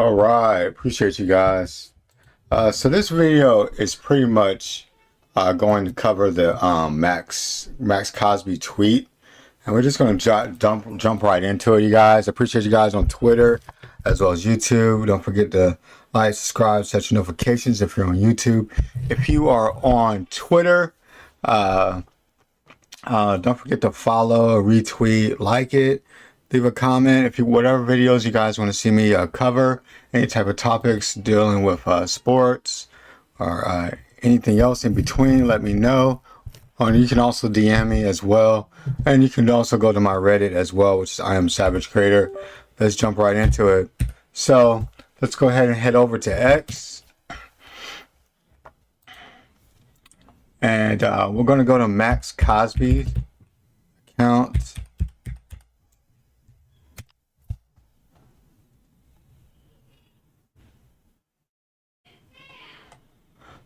All right, appreciate you guys. So this video is pretty much going to cover the Max Crosby tweet, and we're just going to jump right into it, you guys. I appreciate you guys on Twitter as well as YouTube. Don't forget to like, subscribe, set your notifications if you're on YouTube. If you are on Twitter, don't forget to follow, retweet, like it. Leave a comment if you whatever videos you guys want to see me cover, any type of topics dealing with sports or anything else in between. Let me know. You can also DM me as well, and you can also go to my Reddit as well, which is I Am Savage Creator. Let's jump right into it. So let's go ahead and head over to X, and we're going to go to Maxx Crosby account.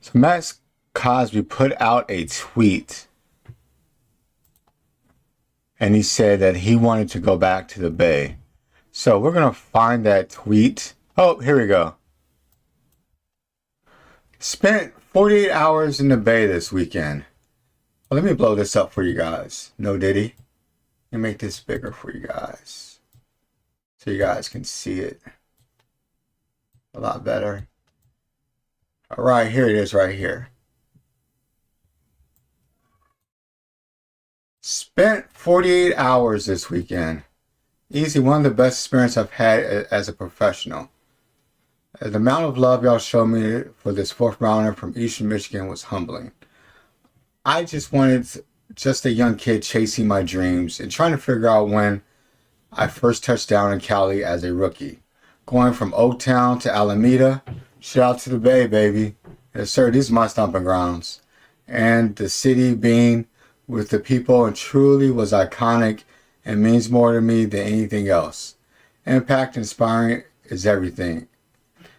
So Maxx Crosby put out a tweet, and he said that he wanted to go back to the Bay. So we're going to find that tweet. Oh, here we go. Spent 48 hours in the Bay this weekend. Well, let me blow this up for you guys. No Diddy. Let me make this bigger for you guys so you guys can see it a lot better. All right, here it is right here. Spent 48 hours this weekend. Easy, one of the best experiences I've had as a professional. The amount of love y'all showed me for this fourth rounder from Eastern Michigan was humbling. I just wanted just a young kid chasing my dreams and trying to figure out when I first touched down in Cali as a rookie. Going from Oaktown to Alameda. Shout out to the Bay, baby. Yes, sir. These are my stomping grounds. And the city being with the people and truly was iconic and means more to me than anything else. Impact inspiring is everything.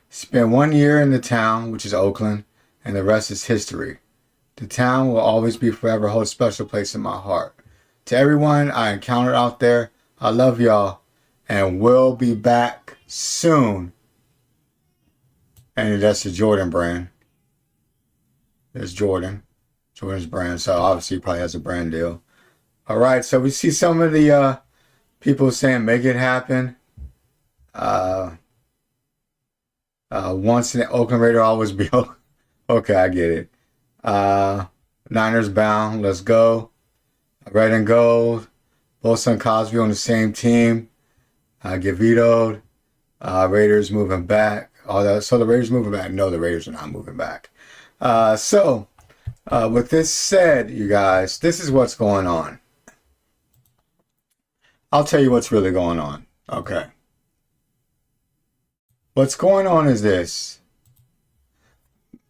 Spent 1 year in the town, which is Oakland, and the rest is history. The town will always be forever hold a special place in my heart. To everyone I encountered out there, I love y'all and we'll be back soon. And that's the Jordan brand. There's Jordan's brand. So obviously he probably has a brand deal. All right. So we see some of the people saying make it happen. Once an Oakland Raider, always be okay. I get it. Niners bound. Let's go. Red and gold. Both son Crosby on the same team. Get vetoed. Raiders moving back. All that. So the Raiders moving back. No, the Raiders are not moving back. With this said, you guys, this is what's going on. I'll tell you what's really going on. Okay. What's going on is this.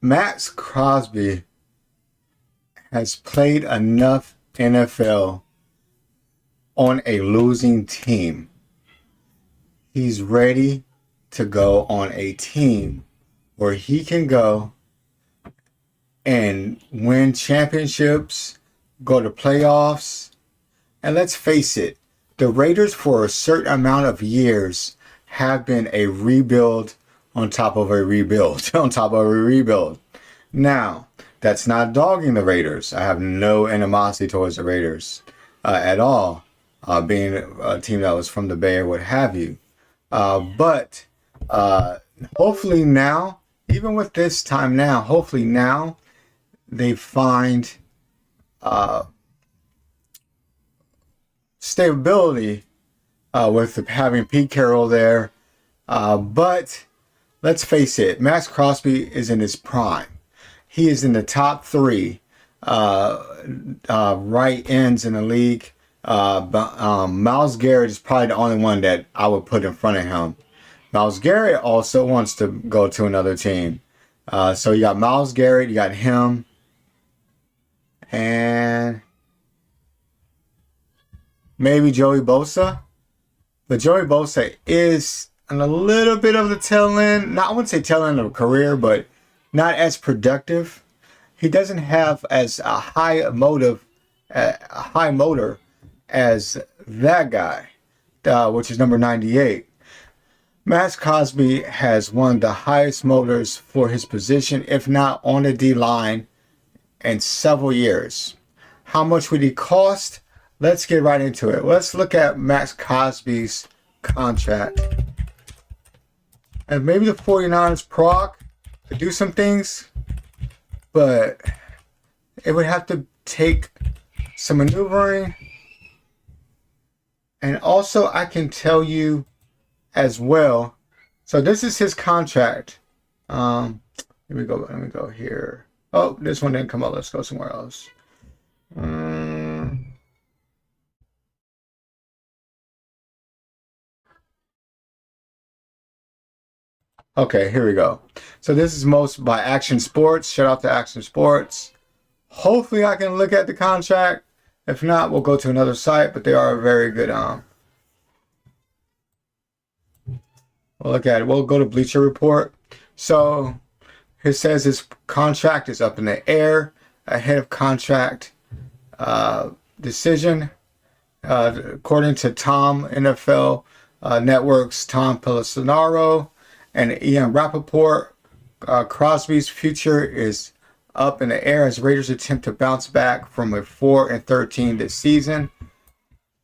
Maxx Crosby has played enough NFL on a losing team. He's ready to go on a team where he can go and win championships, go to playoffs. And let's face it, the Raiders for a certain amount of years have been a rebuild on top of a rebuild, on top of a rebuild. Now, that's not dogging the Raiders. I have no animosity towards the Raiders at all, being a team that was from the Bay or what have you. But hopefully now, even with this time now, hopefully now they find stability with having Pete Carroll there. But let's face it, Maxx Crosby is in his prime. He is in the top three right ends in the league. Myles Garrett is probably the only one that I would put in front of him. Myles Garrett also wants to go to another team. So you got Myles Garrett, you got him, and maybe Joey Bosa. But Joey Bosa is on a little bit of the tail end. Not, I wouldn't say tail end of a career, but not as productive. He doesn't have as a high motor as that guy, which is number 98. Max Crosby has one of the highest motors for his position, if not on the D line, in several years. How much would he cost? Let's get right into it. Let's look at Maxx Crosby's contract. And maybe the 49ers proc could do some things, but it would have to take some maneuvering. And also, I can tell you as well. So this is his contract. Let me go here. Oh, this one didn't come up. Let's go somewhere else. Okay, here we go. So this is most by Action Sports. Shout out to Action Sports. Hopefully I can look at the contract. If not, we'll go to another site, but they are very good. We'll look at it. We'll go to Bleacher Report. So it says his contract is up in the air ahead of contract decision. According to Tom NFL Network's Tom Pelissero and Ian Rappaport, Crosby's future is up in the air as Raiders attempt to bounce back from a 4-13 this season.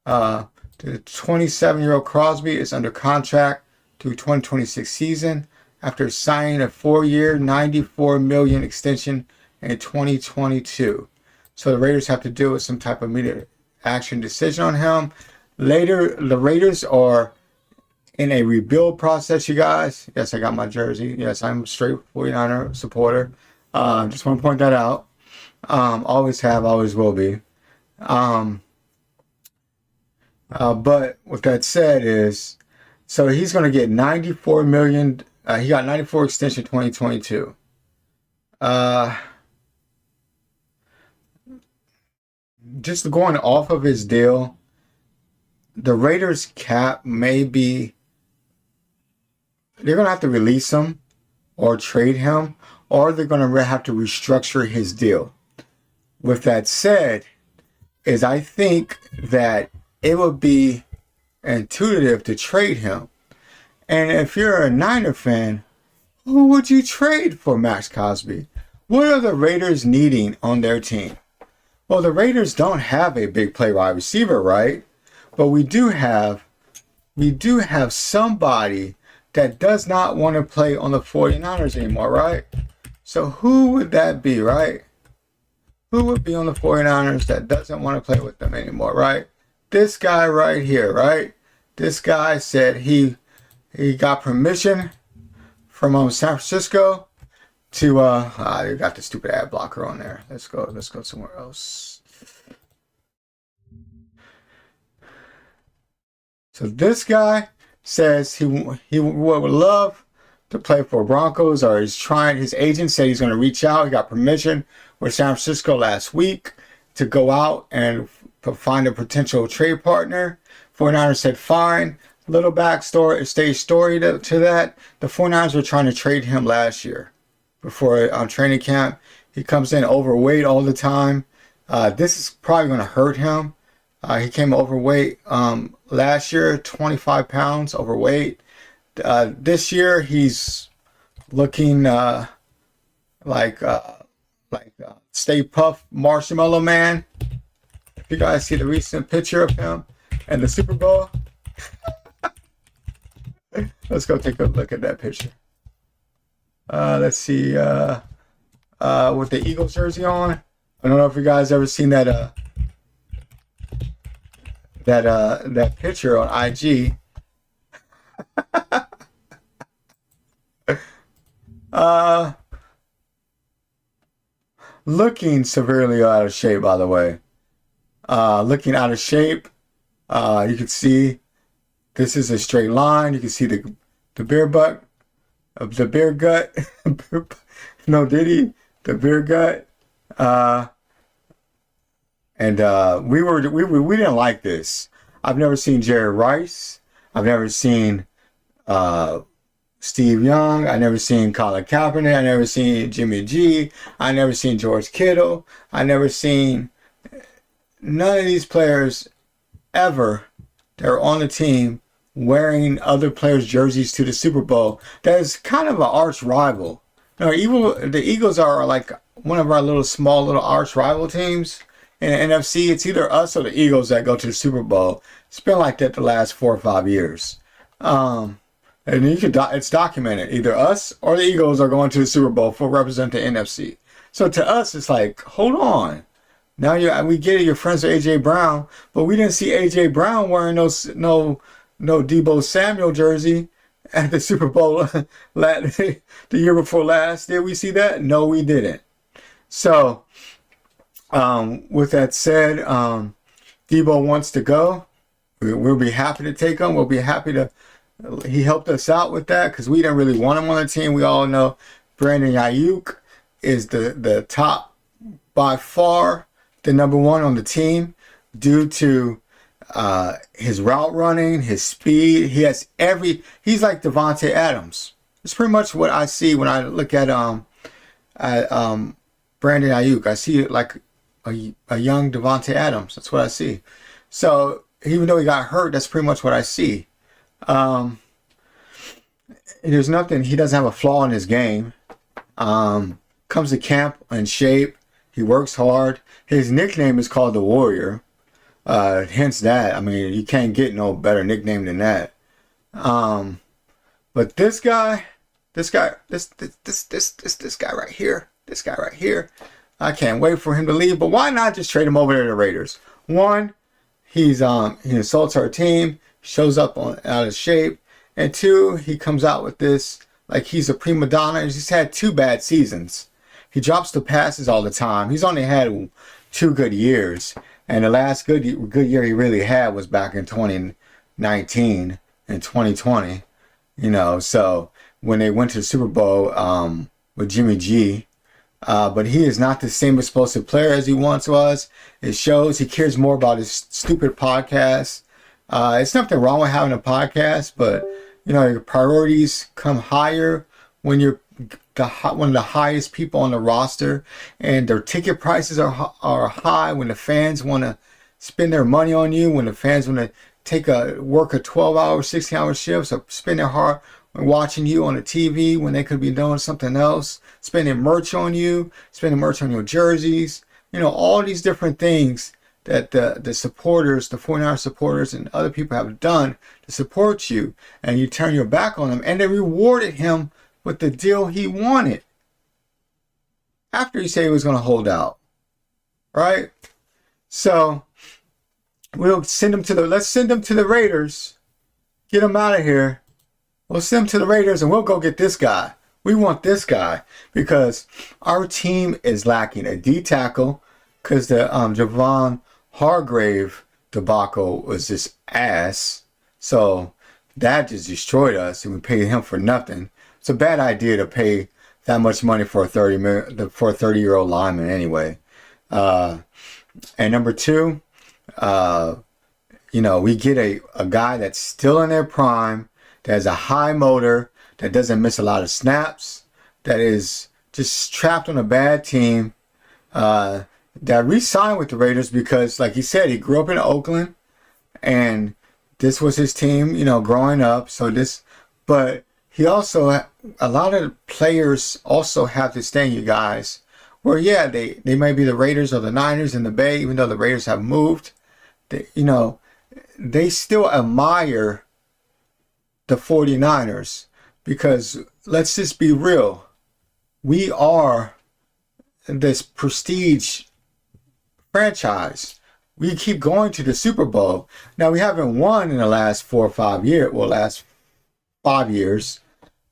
The 27-year-old Crosby is under contract through 2026 season after signing a 4-year, $94 million extension in 2022. So the Raiders have to deal with some type of immediate action decision on him. Later, the Raiders are in a rebuild process, you guys. Yes, I got my jersey. Yes, I'm a straight 49er supporter. Just want to point that out. Always have, always will be. But with that said is, so he's going to get $94 million. He got 94 extension 2022. Just going off of his deal, the Raiders cap may be, they're going to have to release him or trade him, or they're going to have to restructure his deal. With that said, is I think that it would be intuitive to trade him. And if you're a Niner fan, who would you trade for Maxx Crosby? What are the Raiders needing on their team? Well, the Raiders don't have a big play wide receiver, right? But we do have somebody that does not want to play on the 49ers anymore, right? So who would that be, right? Who would be on the 49ers that doesn't want to play with them anymore, right? This guy right here, right? This guy said he got permission from San Francisco to they got the stupid ad blocker on there. Let's go somewhere else. So this guy says he would love to play for Broncos, or his agent said he's going to reach out. He got permission with San Francisco last week to go out and find a potential trade partner. 49ers said fine. Little backstory, story to that. The 49ers were trying to trade him last year before training camp. He comes in overweight all the time. This is probably going to hurt him. He came overweight last year, 25 pounds overweight. This year he's looking like Stay Puft Marshmallow Man. If you guys see the recent picture of him in the Super Bowl, let's go take a look at that picture. Let's see, with the Eagles jersey on. I don't know if you guys ever seen that picture on IG. Looking severely out of shape, by the way. Looking out of shape. You can see this is a straight line. You can see the beer gut. No Diddy, the beer gut. And we didn't like this. I've never seen Jerry Rice. I've never seen Steve Young. I never seen Colin Kaepernick. I never seen Jimmy G. I never seen George Kittle. I never seen none of these players ever that are on the team wearing other players' jerseys to the Super Bowl. That is kind of an arch rival. No, the Eagles are like one of our small little arch rival teams in the NFC. It's either us or the Eagles that go to the Super Bowl. It's been like that the last 4 or 5 years. And it's documented. Either us or the Eagles are going to the Super Bowl for represent the NFC. So to us, it's like, hold on. Now we get it. You're friends with AJ Brown, but we didn't see AJ Brown wearing no Deebo Samuel jersey at the Super Bowl the year before last. Did we see that? No, we didn't. So, with that said, Deebo wants to go. We'll be happy to take him. We'll be happy to. He helped us out with that because we didn't really want him on the team. We all know Brandon Ayuk is the top, by far the number one on the team due to his route running, his speed. He's like Devontae Adams. It's pretty much what I see when I look at Brandon Ayuk. I see it like a young Devontae Adams. That's what I see. So even though he got hurt, that's pretty much what I see. There's nothing. He doesn't have a flaw in his game. Comes to camp in shape. He works hard. His nickname is called the Warrior. Hence that. I mean, you can't get no better nickname than that. But this guy right here, I can't wait for him to leave. But why not just trade him over to the Raiders? One, he insults our team, shows up out of shape, and two, he comes out with this like he's a prima donna. He's had 2 bad seasons. He drops the passes all the time. He's only had 2 good years. And the last good year he really had was back in 2019 and 2020. So when they went to the Super Bowl with Jimmy G. But he is not the same explosive player as he once was. It shows. He cares more about his stupid podcast. It's nothing wrong with having a podcast, but your priorities come higher when you're one of the highest people on the roster, and their ticket prices are high. When the fans want to spend their money on you, when the fans want to work a 12-hour, 16-hour shifts, or spend their heart watching you on the TV when they could be doing something else, spending merch on you, spending merch on your jerseys, all these different things that the supporters, the 49ers supporters and other people have done to support you, and you turn your back on them, and they rewarded him with the deal he wanted after he said he was going to hold out, right? So let's send him to the Raiders, get him out of here. We'll send him to the Raiders, and we'll go get this guy. We want this guy because our team is lacking a D tackle because the Javon Hargrave debacle was just ass. So that just destroyed us, and we paid him for nothing. It's a bad idea to pay that much money for a 30-year-old lineman anyway. And number 2, we get a guy that's still in their prime, that has a high motor, that doesn't miss a lot of snaps, that is just trapped on a bad team, that re-signed with the Raiders because, like he said, he grew up in Oakland, and this was his team, growing up. But he also, a lot of players also have this thing, you guys, where they may be the Raiders or the Niners in the Bay, even though the Raiders have moved. They still admire the 49ers because let's just be real. We are this prestige franchise. We keep going to the Super Bowl. Now, we haven't won in the last 4 or 5 years. Well, last 5 years.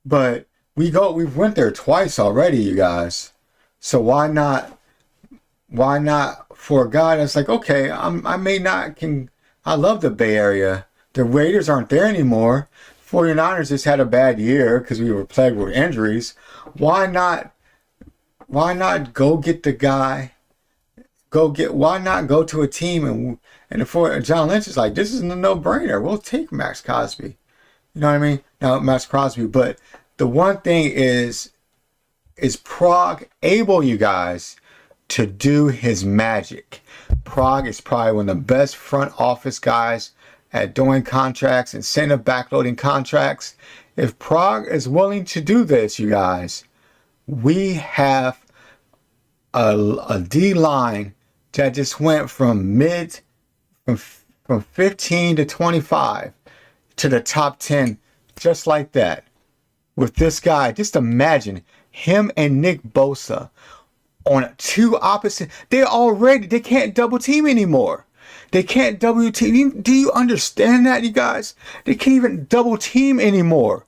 But we've went there twice already, you guys. So why not for a guy that's like, okay, I love the Bay Area. The Raiders aren't there anymore. 49ers just had a bad year because we were plagued with injuries. Why not go get the guy? Why not go to a team and John Lynch is like, this is a no-brainer. We'll take Maxx Crosby. You know what I mean? Now, Maxx Crosby. But the one thing is Prague able, you guys, to do his magic? Prague is probably one of the best front office guys at doing contracts, incentive backloading contracts. If Prague is willing to do this, you guys, we have a D line that just went from from 15 to 25 to the top 10, just like that. With this guy, just imagine him and Nick Bosa on two opposite. They can't double team anymore. They can't double team. Do you understand that, you guys? They can't even double team anymore.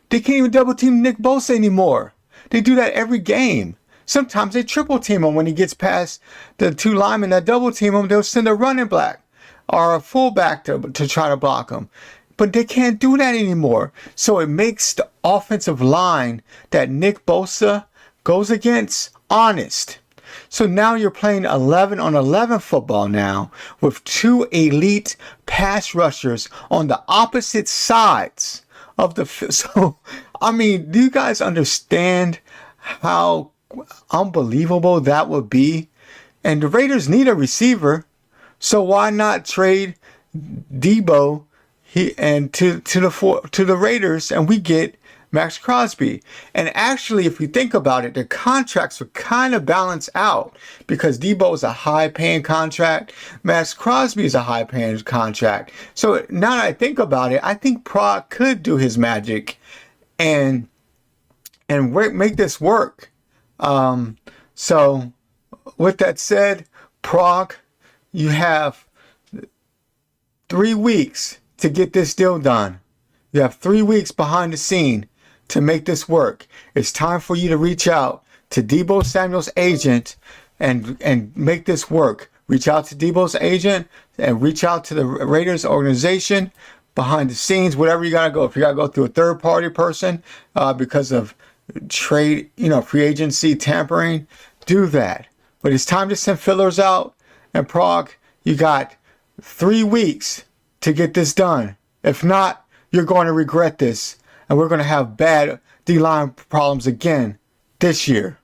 They can't even double team Nick Bosa anymore. They do that every game. Sometimes they triple team him when he gets past the two linemen that double team him. They'll send a running back or a fullback to try to block him. But they can't do that anymore. So it makes the offensive line that Nick Bosa goes against honest. So now you're playing 11 on 11 football now with two elite pass rushers on the opposite sides of the field. So, I mean, do you guys understand how unbelievable that would be? And the Raiders need a receiver. So why not trade Debo to the Raiders, and we get Maxx Crosby? And actually, if you think about it, the contracts would kind of balance out because Debo is a high-paying contract, Maxx Crosby is a high-paying contract. So now that I think about it, I think Prague could do his magic and make this work. So with that said, Prague, you have 3 weeks to get this deal done. You have 3 weeks behind the scene to make this work. It's time for you to reach out to Debo Samuel's agent and make this work. Reach out to Debo's agent and reach out to the Raiders organization behind the scenes, whatever you gotta go. If you gotta go through a third party person because of trade, free agency tampering, do that. But it's time to send fillers out. And Prague, you got 3 weeks to get this done. If not, you're going to regret this. And we're going to have bad D-line problems again this year.